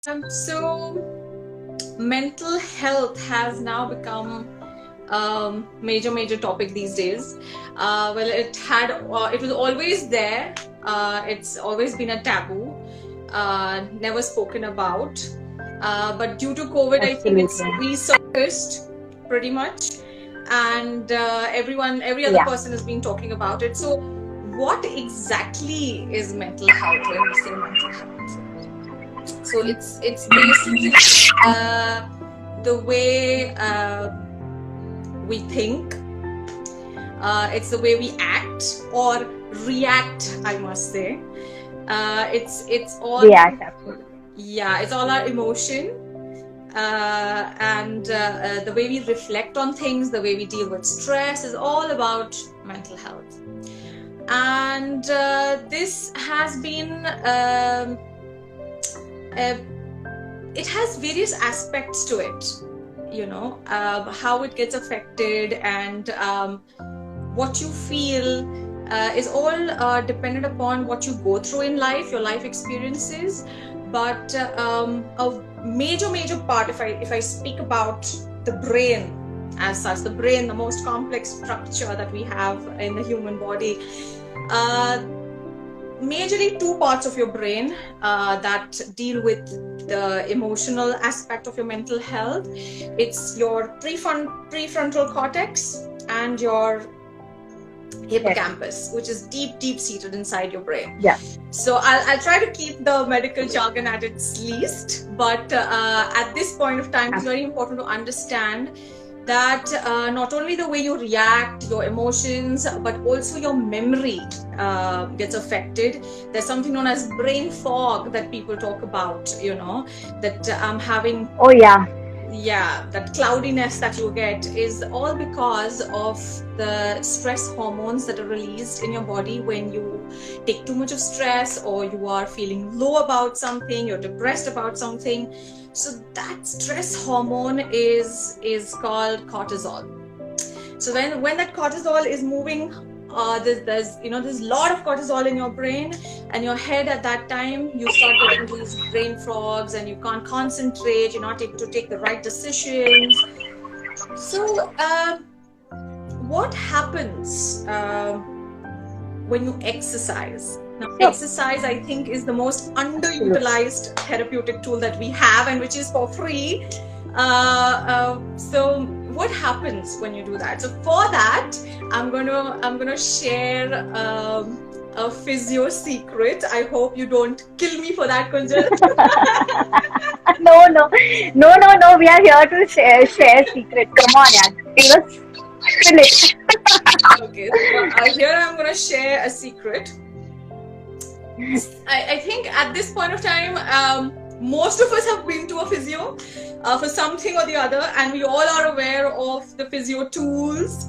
So mental health has now become major topic these days. It was always there. It's always been a taboo, never spoken about. But due to COVID, I think it's Absolutely. resurfaced pretty much, and every other Yeah. person has been talking about it. So, what exactly is mental health when we say mental health? So it's basically the way we think. It's the way we act or react, I must say. It's all React. Absolutely. it's all our emotion, and the way we reflect on things, the way we deal with stress is all about mental health. And this has been it has various aspects to it, how it gets affected, and what you feel is all dependent upon what you go through in life, your life experiences. But a major part, if I speak about the brain as such, the brain, the most complex structure that we have in the human body, majorly two parts of your brain that deal with the emotional aspect of your mental health. It's your prefrontal cortex and your hippocampus, which is deep seated inside your brain. Yeah. So I'll try to keep the medical jargon at its least, but at this point of time, it's very important to understand that not only the way you react, your emotions, but also your memory gets affected. There's something known as brain fog that people talk about, that having... Oh, yeah. Yeah, that cloudiness that you get is all because of the stress hormones that are released in your body when you take too much of stress, or you are feeling low about something, you're depressed about something. So that stress hormone is called cortisol. So when that cortisol is moving, there's a lot of cortisol in your brain, and your head at that time, you start getting these brain fogs, and you can't concentrate, you're not able to take the right decisions. So what happens when you exercise? Now, exercise, I think, is the most underutilized therapeutic tool that we have, and which is for free. So what happens when you do that? So for that, I'm gonna share a physio secret. I hope you don't kill me for that, Kunjal. No. We are here to share secret. Come on, yeah. Spill it. Okay, so here I'm gonna share a secret. I think at this point of time, most of us have been to a physio for something or the other, and we all are aware of the physio tools.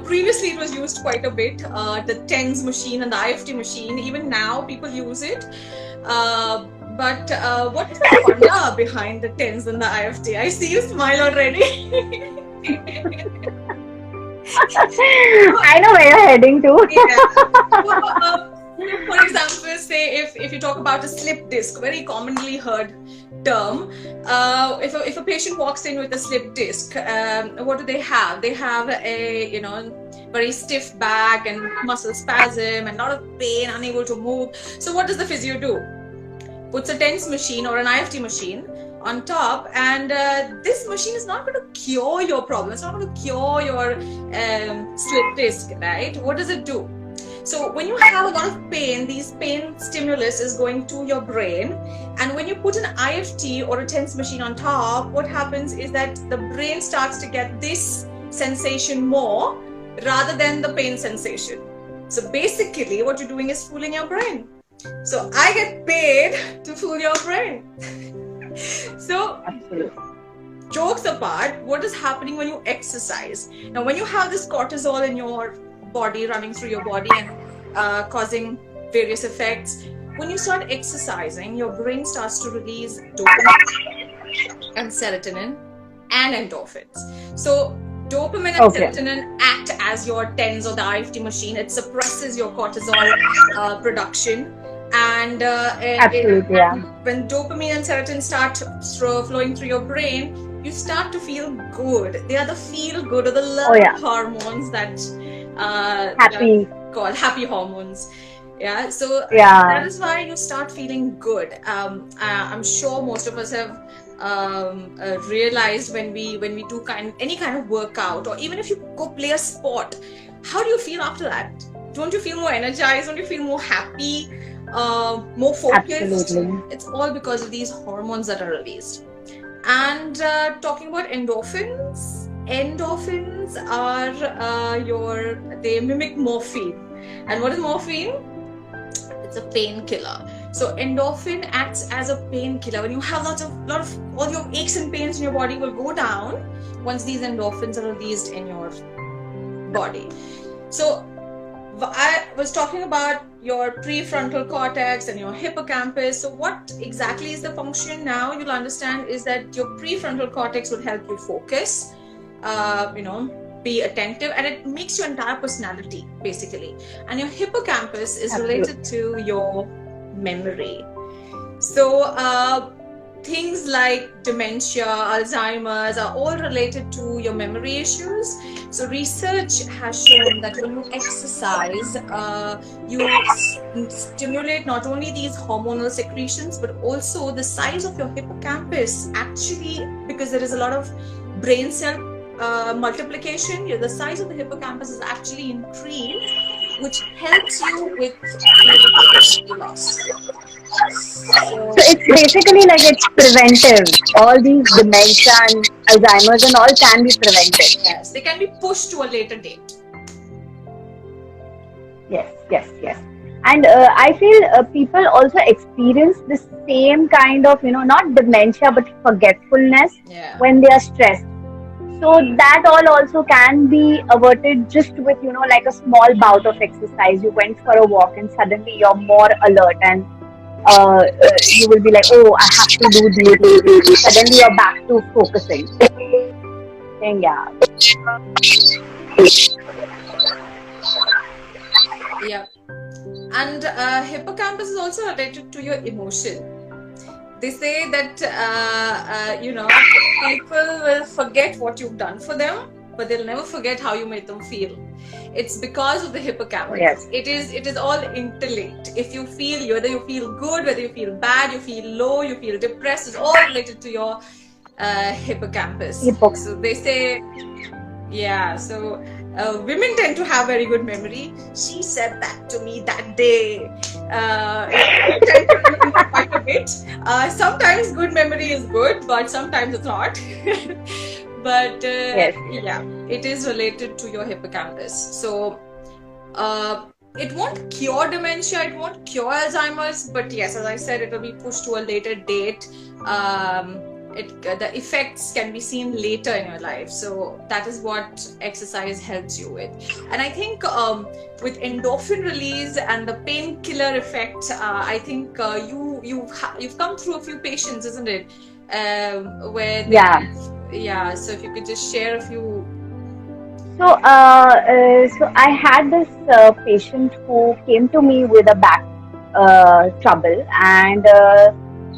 Previously it was used quite a bit, the TENS machine and the IFT machine. Even now people use it. But what is the funda behind the TENS and the IFT? I see you smile already. I know where you're heading to. Yeah. For example, say if you talk about a slip disc, very commonly heard term, if a patient walks in with a slip disc, what do they have? They have a very stiff back and muscle spasm and a lot of pain, unable to move. So what does the physio do? Puts a TENS machine or an IFT machine on top, and this machine is not going to cure your problem. It's not going to cure your slip disc, right? What does it do? So when you have a lot of pain, these pain stimulus is going to your brain, and when you put an IFT or a TENS machine on top, what happens is that the brain starts to get this sensation more rather than the pain sensation. So basically what you're doing is fooling your brain. So I get paid to fool your brain. So jokes apart, what is happening when you exercise? Now when you have this cortisol in your body, running through your body and causing various effects, when you start exercising, your brain starts to release dopamine and serotonin and endorphins. So dopamine and serotonin act as your TENS or the IFT machine. It suppresses your cortisol production, and Absolutely, yeah. when dopamine and serotonin start flowing through your brain, you start to feel good. They are the feel good or the love hormones that Happy. called happy hormones. Yeah, so Yeah. that is why you start feeling good. I'm sure most of us have realized when we do any kind of workout, or even if you go play a sport, how do you feel after that? Don't you feel more energized? Don't you feel more happy, more focused? Absolutely. It's all because of these hormones that are released. And talking about endorphins are they mimic morphine. And what is morphine? It's a painkiller. So endorphin acts as a painkiller. When you have lot of all your aches and pains in your body will go down once these endorphins are released in your body. So I was talking about your prefrontal cortex and your hippocampus. So what exactly is the function now? You'll understand is that your prefrontal cortex will help you focus, be attentive, and it makes your entire personality basically. And your hippocampus is related to your memory. So things like dementia, Alzheimer's are all related to your memory issues. So research has shown that when you exercise, you stimulate not only these hormonal secretions, but also the size of your hippocampus actually, because there is a lot of brain cell multiplication, the size of the hippocampus is actually increased, which helps you with memory loss. So it's basically like it's preventive. All these dementia and Alzheimer's and all can be prevented. Yes, they can be pushed to a later date. Yes. And I feel people also experience the same kind of, not dementia, but forgetfulness when they are stressed. So that all also can be averted just with, like a small bout of exercise. You went for a walk and suddenly you're more alert, and you will be like, oh, I have to do this. Suddenly you're back to focusing. Yeah. Yeah. And hippocampus is also related to your emotion. They say that, people will forget what you've done for them, but they'll never forget how you made them feel. It's because of the hippocampus. Yes. It is all interlinked. If you feel, whether you feel good, whether you feel bad, you feel low, you feel depressed, it's all related to your hippocampus. So they say, so women tend to have very good memory. She said that to me that day. I tend to remember quite a bit. Sometimes good memory is good, but sometimes it's not. But it is related to your hippocampus. So it won't cure dementia, it won't cure Alzheimer's, but yes, as I said, it will be pushed to a later date. The effects can be seen later in your life. So that is what exercise helps you with. And I think with endorphin release and the painkiller effect, I think you've come through a few patients, isn't it? Where so if you could just share a few. So I had this patient who came to me with a back trouble, and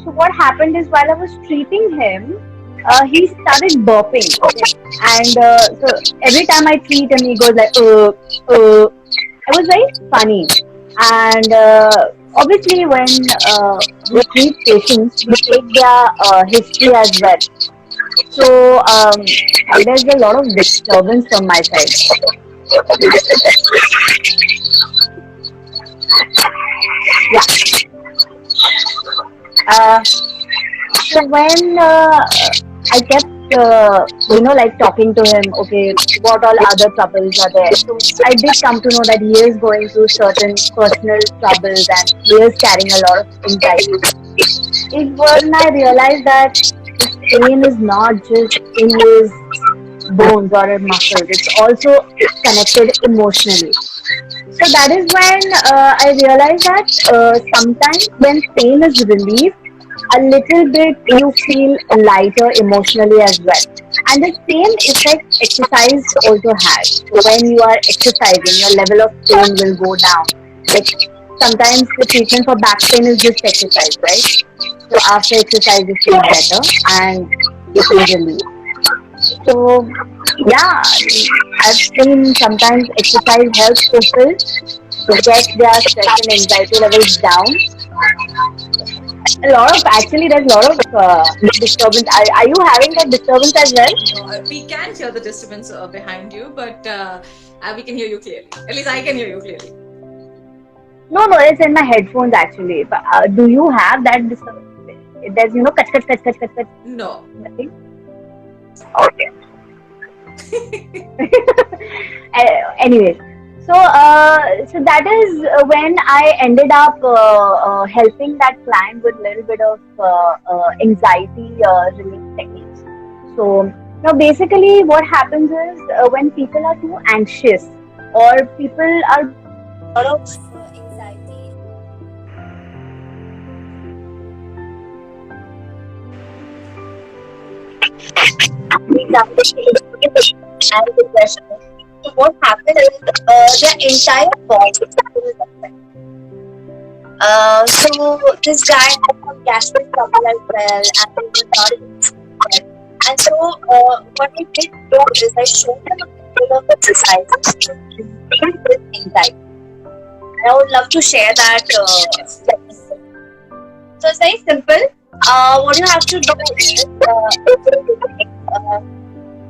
so what happened is, while I was treating him, he started burping. And so every time I treat him, he goes like, It was very funny. And obviously, when we treat patients, we take their history as well. So there's a lot of disturbance from my side. So when I kept, talking to him, okay, what all other troubles are there? So I did come to know that he is going through certain personal troubles and he is carrying a lot of anxiety. It was when I realized that his pain is not just in his bones or his muscles, it's also connected emotionally. So that is when I realized that sometimes when pain is relieved, a little bit you feel lighter emotionally as well. And the same effect exercise also has. So when you are exercising, your level of pain will go down. Like sometimes the treatment for back pain is just exercise, right? So after exercise, you feel better and you feel relief. So yeah, I've seen sometimes exercise helps people to get their stress and anxiety levels down. There's a lot of disturbance. Are you having that disturbance as well? No, we can hear the disturbance behind you, but we can hear you clearly. At least I can hear you clearly. No, it's in my headphones actually. But, do you have that disturbance? There's cut. No. Nothing. Okay. Anyways, so that is when I ended up helping that client with a little bit of anxiety relief techniques. So now basically what happens is when people are too anxious or people are a lot of anxiety. And depression. So what happens is their entire body is affected. So this guy had some gastric trouble as well, and he was not able to sleep. And so what I did do is I showed him a couple of exercises to deal with anxiety. I would love to share that. So it's very simple. What you have to do is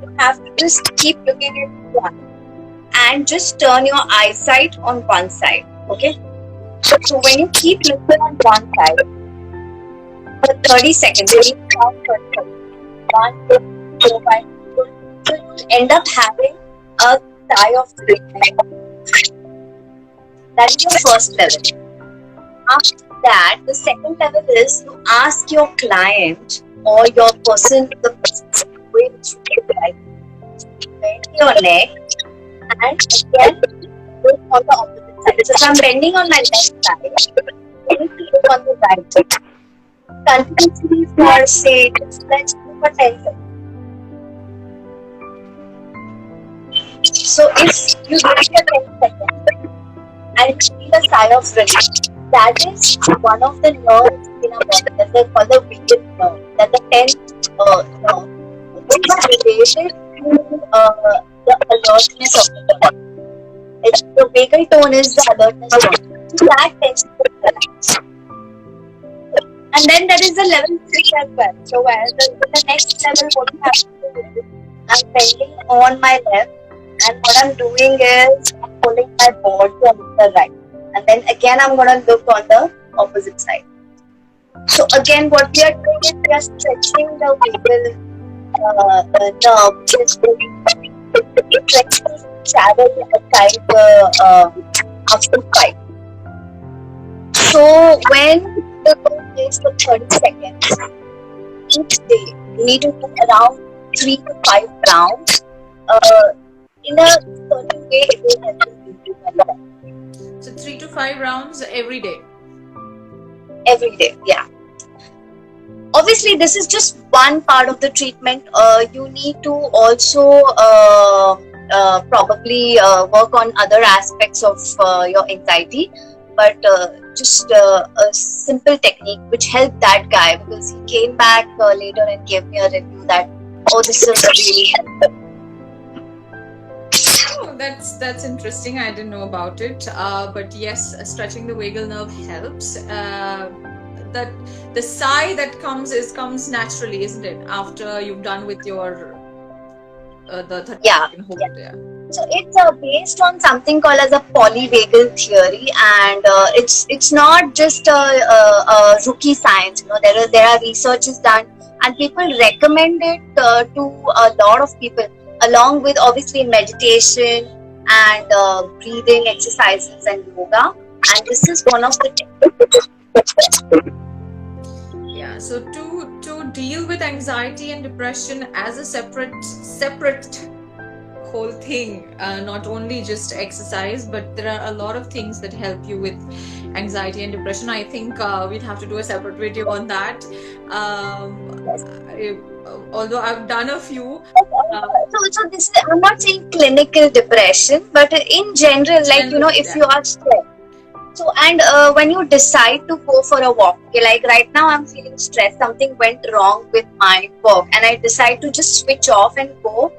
you have to just keep looking at one and just turn your eyesight on one side. Okay? So when you keep looking on one side for 30 seconds, you count 30 seconds. 1, 2, 4, 5, 6. So you end up having a sigh of relief. That is your first level. After that, the second level is you ask your client or your person, the person going through the life, bend your neck and again look on the opposite side. So if I'm bending on my left side, then look on the right side. Continuously for say, let's do for 10 seconds. So if you do it for 10 seconds and feel a sigh of relief, that is one of the nerves in our body that they call the vagal nerve. That's the 10th nerve, which is related to the alertness of the body. The vagal tone is the alertness of the body. So that tends to relax. And then there is the level 3 as well. So where the next level, what you have to do is I'm bending on my left, and what I'm doing is I'm pulling my body on the right. And then again I'm going to look on the opposite side. So again what we are doing is we are stretching the vagal nerve, which is stretching the channel aside the upper side. So when the goal is for 30 seconds, each day you need to do around 3 to 5 rounds. In a certain way it will help you improve your life. So 3 to 5 rounds every day? Every day, yeah. Obviously, this is just one part of the treatment. You need to also probably work on other aspects of your anxiety. But just a simple technique which helped that guy, because he came back later and gave me a review that, oh, this is really helpful. Oh, that's interesting. I didn't know about it. But yes, stretching the vagal nerve helps. That the sigh that comes naturally, isn't it? After you've done with your the yeah. So it's based on something called as a polyvagal theory, and it's not just a rookie science. You know, there are researches done, and people recommend it to a lot of people, along with obviously meditation and breathing exercises and yoga. And this is one of the techniques. Yeah. So to deal with anxiety and depression as a separate whole thing, not only just exercise, but there are a lot of things that help you with anxiety and depression. I think we'd have to do a separate video on that. Although I've done a few. So this is, I'm not saying clinical depression, but in general, like, you know, if you are stressed. So, and when you decide to go for a walk, okay, like right now I'm feeling stressed, something went wrong with my work, and I decide to just switch off and go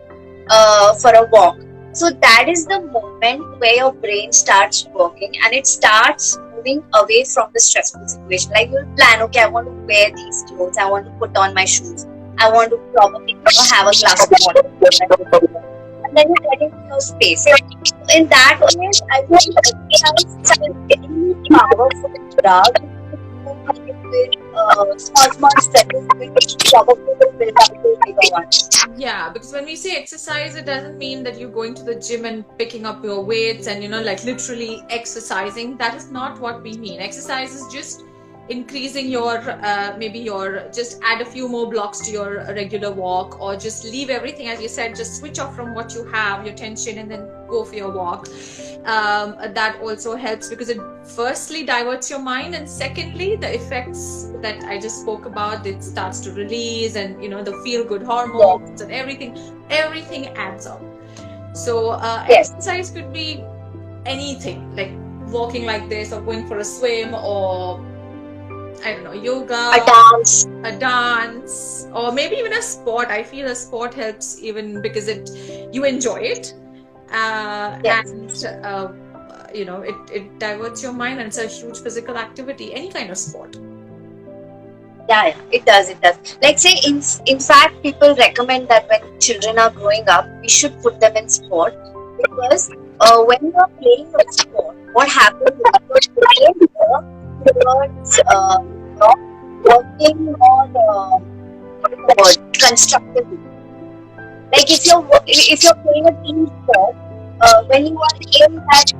for a walk. So that is the moment where your brain starts working and it starts moving away from the stressful situation. Like you'll plan, okay, I want to wear these clothes, I want to put on my shoes, I want to probably have a glass of water. And then you get into your space. In that case, I think exercise is getting powerful drug with small stretches which probably will build up to bigger ones. Yeah, because when we say exercise, it doesn't mean that you're going to the gym and picking up your weights and, like literally exercising. That is not what we mean. Exercise is just increasing your, just add a few more blocks to your regular walk, or just leave everything, as you said, just switch off from what you have, your tension, and then go for your walk. That also helps because it firstly diverts your mind, and secondly, the effects that I just spoke about, it starts to release, and the feel-good hormones and everything adds up. So exercise could be anything, like walking like this, or going for a swim, or I don't know, yoga, a dance, or maybe even a sport. I feel a sport helps even because you enjoy it, and it diverts your mind, and it's a huge physical activity. Any kind of sport. Yeah, it does. Like say, in fact, people recommend that when children are growing up, we should put them in sport, because when you are playing a sport, what happens is you're towards working on constructively. Like if you're playing a team sport, when you are in that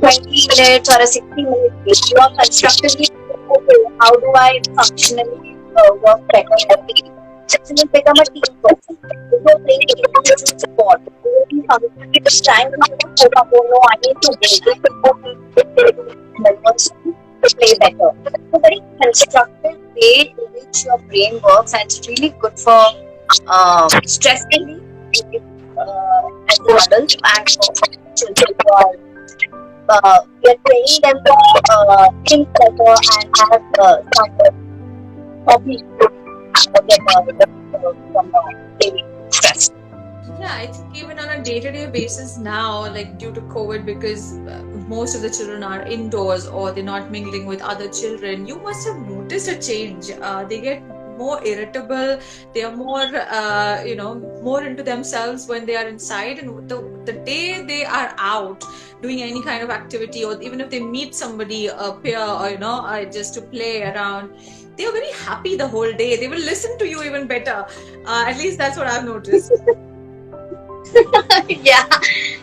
20 minutes or a 60-minute game, you are constructively thinking, okay, how do I functionally work better at the team? So you become a team person. If you're playing an individual sport, you will be completely just trying to focus on, oh no, I need to play better. It's a very constructive way in which your brain works, and it's really good for stress relief as an adult and for children who are we are training them to think better and have some hobbies to get from daily stress. Yeah, I think even on a day-to-day basis now, like due to COVID, because most of the children are indoors or they're not mingling with other children, you must have noticed a change. They get more irritable, they are more more into themselves when they are inside, and the day they are out doing any kind of activity, or even if they meet somebody, a peer, or just to play around, they are very happy the whole day. They will listen to you even better. At least that's what I've noticed. yeah,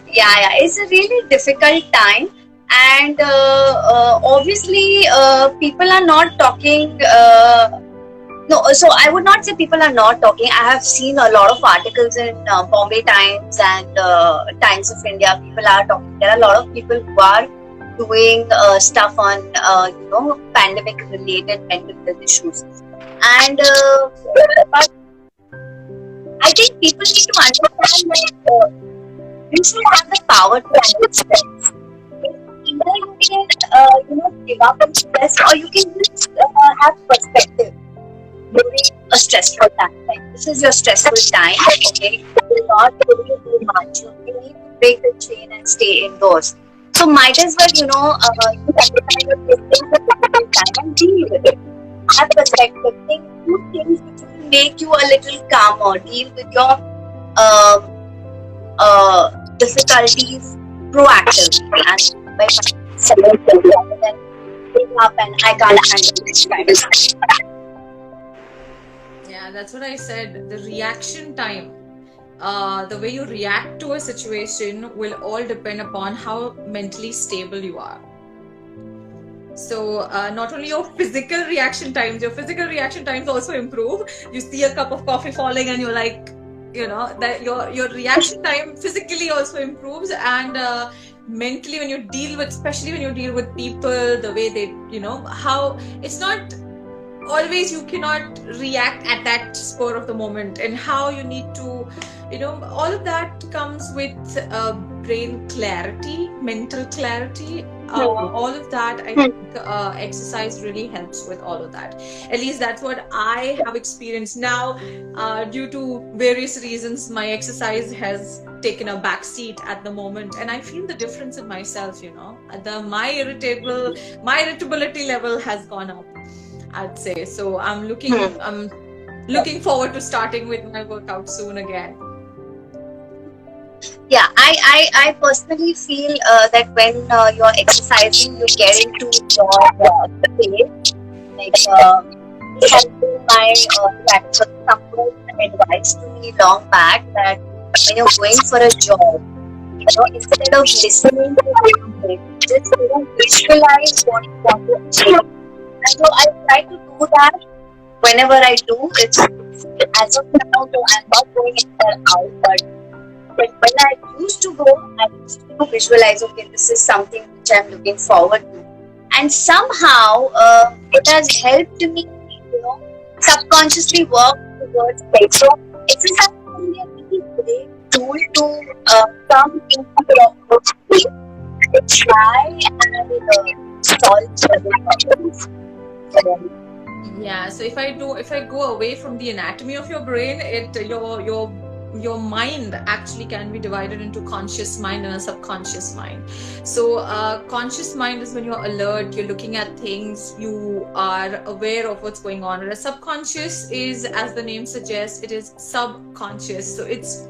it's a really difficult time, and obviously people are not talking. No, so I would not say people are not talking. I have seen a lot of articles in Bombay Times and Times of India. People are talking. There are a lot of people who are doing stuff on pandemic-related mental health issues, and but I think people need to understand that you should have the power to handle stress. Either you can give up on stress, or you can just have perspective during a stressful time. Like, this is your stressful time, okay? You're not going to do much. You need to break the chain and stay indoors. So might as well, you sacrifice your things at the time and deal with it. Have perspective. Think two things which will make you a little calmer. Deal with your difficulties proactively, and by self-help rather than bring up and I can't handle this kind of stuff. Yeah, that's what I said. The reaction time, the way you react to a situation will all depend upon how mentally stable you are. So not only your physical reaction times also improve. You see a cup of coffee falling and you're like, that your reaction time physically also improves, and mentally especially when you deal with people, the way they, how it's not always, you cannot react at that spur of the moment, and how you need to, all of that comes with brain clarity, mental clarity, all of that, I think exercise really helps with all of that. At least that's what I have experienced. Now, due to various reasons, my exercise has taken a back seat at the moment, and I feel the difference in myself. My irritability level has gone up, I'd say. So I'm looking forward to starting with my workout soon again. Yeah, I personally feel that when you're exercising, you get into your phase. Like, this has been my someone advised to me long back that when you're going for a job, instead of listening to music, just visualize what you want to achieve. And so I try to do that whenever I do. It's as of now, though I'm not going anywhere out, but when I used to go, I used to visualize, okay, this is something which I'm looking forward to. And somehow, it has helped me, subconsciously work towards it. So, exercise can be a really great tool to come into your approach and try and solve problems. Yeah, so if I go away from the anatomy of your brain, your mind actually can be divided into conscious mind and a subconscious mind. So conscious mind is when you're alert, you're looking at things, you are aware of what's going on. And a subconscious is, as the name suggests, it is subconscious. So it's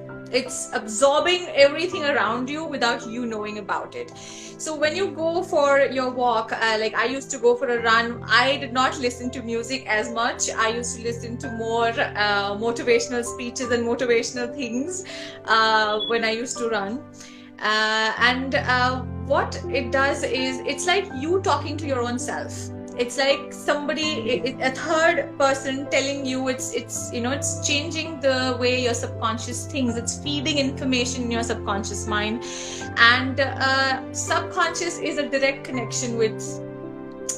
absorbing everything around you without you knowing about it. So when you go for your walk, like I used to go for a run, I did not listen to music as much. I used to listen to more motivational speeches and motivational things when I used to run. What it does is, it's like you talking to your own self. It's like somebody, a third person telling you. It's changing the way your subconscious thinks. It's feeding information in your subconscious mind, and subconscious is a direct connection with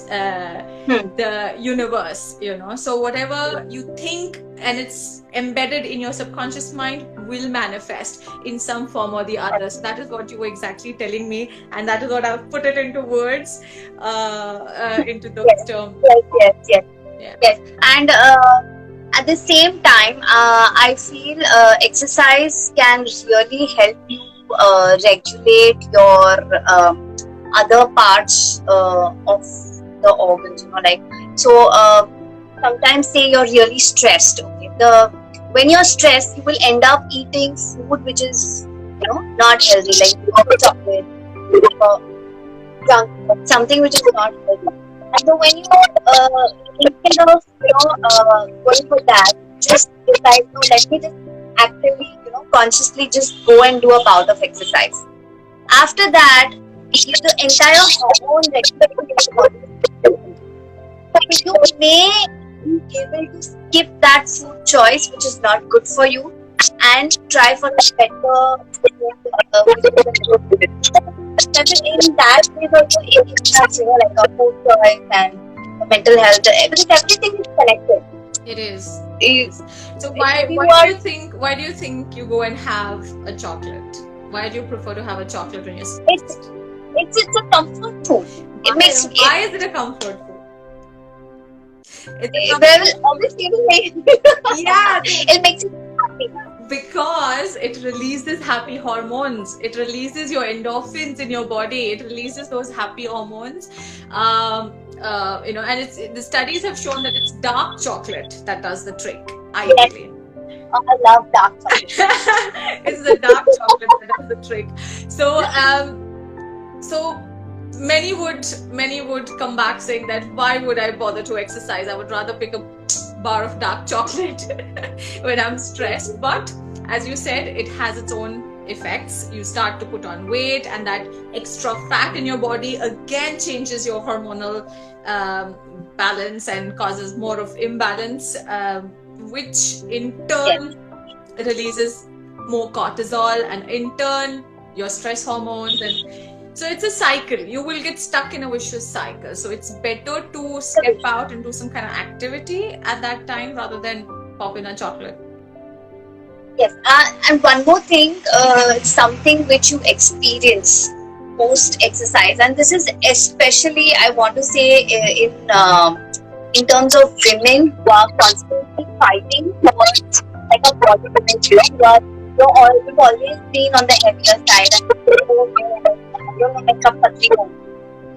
the universe. So whatever you think and it's embedded in your subconscious mind will manifest in some form or the other. So that is what you were exactly telling me, and that is what I've put it into words, into those terms. Yes. And at the same time, I feel exercise can really help you regulate your other parts of the organs. Sometimes say you're really stressed. When you're stressed, you will end up eating food which is not healthy, like chocolate, junk food, something which is not healthy. And so when you instead of going for that, just decide, no, let me just actively, consciously just go and do a bout of exercise. After that, the entire hormone regulation in your body. So you may be able to skip that food choice which is not good for you and try for a better in that way also like a food choice and mental health, because everything is connected. It is. So why do you think you go and have a chocolate? Why do you prefer to have a chocolate when you're stressed? It's a comfort food. Why is it a comfort food? Obviously, it makes you happy. Because it releases happy hormones. It releases your endorphins in your body. It releases those happy hormones. And the studies have shown that it's dark chocolate that does the trick. Ideally. Oh, I love dark chocolate. It's the dark chocolate that does the trick. So many would come back saying that why would I bother to exercise? I would rather pick a bar of dark chocolate when I'm stressed. But as you said, it has its own effects. You start to put on weight, and that extra fat in your body again changes your hormonal balance and causes more of imbalance, which in turn releases more cortisol, and in turn your stress hormones. And so it's a cycle. You will get stuck in a vicious cycle. So it's better to step out and do some kind of activity at that time rather than pop in a chocolate. Yes, and one more thing, something which you experience most exercise, and this is especially, I want to say, in terms of women who are constantly fighting towards like a body image. You've always been on the heavier side, and you're like a patri ho.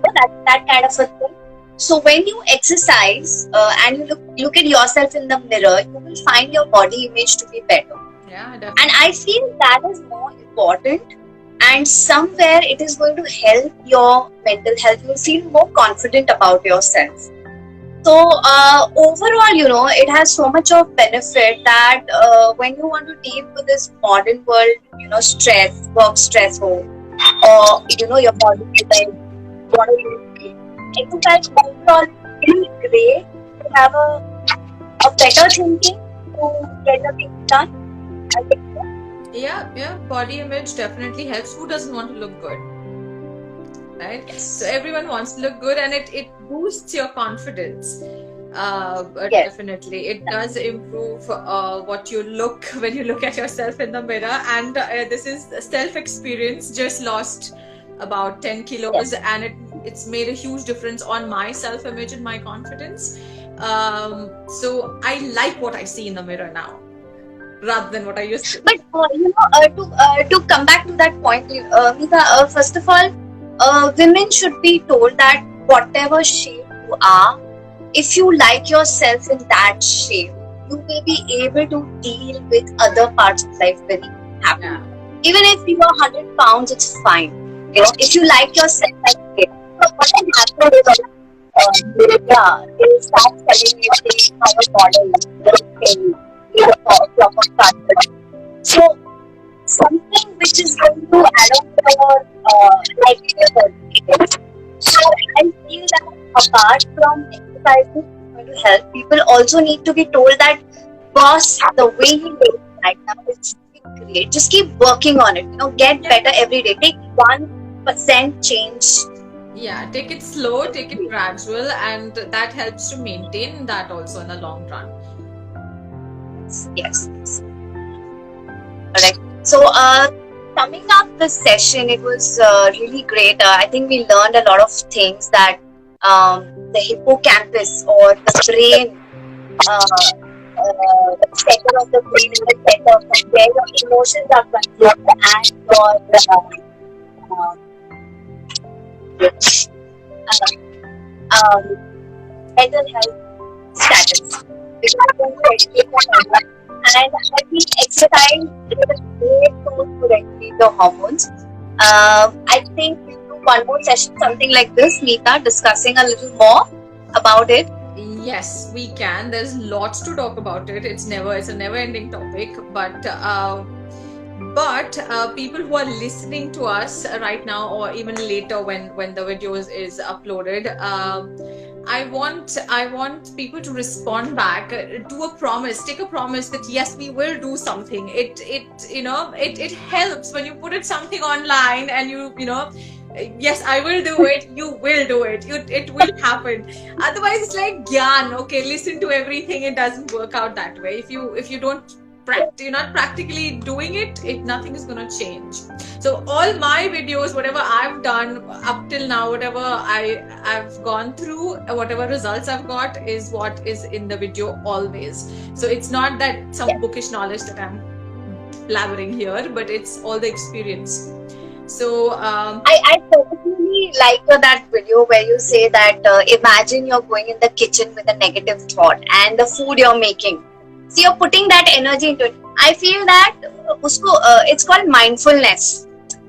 So that kind of a thing. So when you exercise and you look at yourself in the mirror, you will find your body image to be better. Yeah, definitely. And I feel that is more important, and somewhere it is going to help your mental health. You feel more confident about yourself. So overall, it has so much of benefit that when you want to deal with this modern world, stress, work stress, or your body image, what are you doing? Exercise overall really great to have a better thinking to get the things done. I think so. Yeah, body image definitely helps. Who doesn't want to look good, right? Yes. So everyone wants to look good, and it boosts your confidence. But Yes. Definitely, it does improve what you look when you look at yourself in the mirror. And this is self-experience. Just lost about 10 kilos, and it's made a huge difference on my self-image and my confidence. So I like what I see in the mirror now, rather than what I used to. But to come back to that point, Meeta, first of all, women should be told that whatever shape you are, if you like yourself in that shape, you will be able to deal with other parts of life very happily. Yeah. Even if you are 100 pounds, it's fine. If you like yourself, that's great. So what can happen is, they start telling you things how a model is, proper standard. So something which is going to add on to your livelihood. So I feel that apart from exercising going to help, people also need to be told that, boss, the way you look right now is great. Just keep working on it. Get better every day. Take 1% change. Yeah, take it slow, take it gradual, and that helps to maintain that also in the long run. Yes. Correct. So, summing up the session, it was really great. I think we learned a lot of things that the hippocampus or the brain, the center of the brain is the center from where your emotions are controlled and your mental health status. And I think exercise is a great tool to regulate the hormones. I think we'll do one more session, something like this, Meeta, discussing a little more about it. Yes, we can. There's lots to talk about it. It's a never-ending topic. But people who are listening to us right now, or even later when the video is uploaded, I want people to respond back to a promise. Take a promise that yes, we will do something. It helps when you put something online and yes, I will do it. You will do it. It will happen. Otherwise, it's like gyan. Okay, listen to everything. It doesn't work out that way. If you don't you're not practically doing it, nothing is gonna change. So all my videos, whatever I've done up till now, whatever I've gone through, whatever results I've got is what is in the video always. So it's not that some bookish knowledge that I'm blabbering here, but it's all the experience. So I particularly like that video where you say that imagine you're going in the kitchen with a negative thought and the food you're making. So you're putting that energy into it. I feel that it's called mindfulness.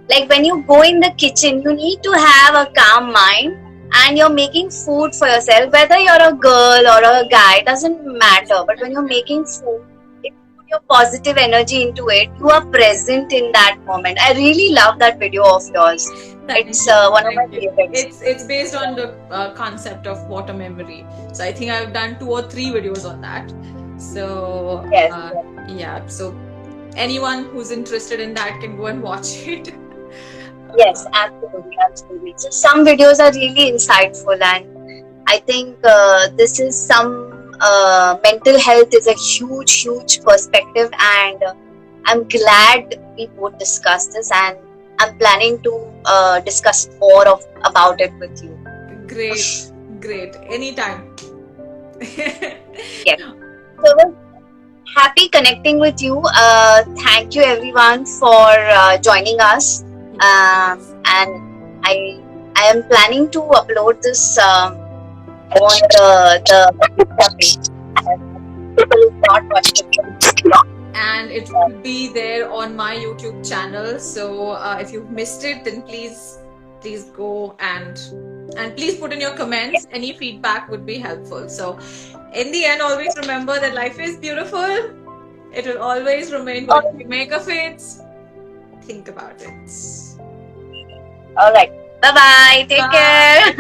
Like when you go in the kitchen, you need to have a calm mind and you're making food for yourself. Whether you're a girl or a guy, doesn't matter. But when you're making food, if you put your positive energy into it, you are present in that moment. I really love that video of yours. It's one of my favorites. It's based on the concept of water memory. So I think I've done 2 or 3 videos on that. So Yes. So anyone who's interested in that can go and watch it. Yes, absolutely. So some videos are really insightful, and I think this is some mental health is a huge perspective, and I'm glad we both discussed this, and I'm planning to discuss more about it with you. Great. Anytime. Yes. So happy connecting with you. Thank you everyone for joining us. And I am planning to upload this on the Insta page. People will not watch it. And it will be there on my YouTube channel. So if you've missed it, then please go and please put in your comments. Any feedback would be helpful. So in the end, always remember that life is beautiful. It will always remain what you make of it. Think about it. All right. Bye-bye. Take care.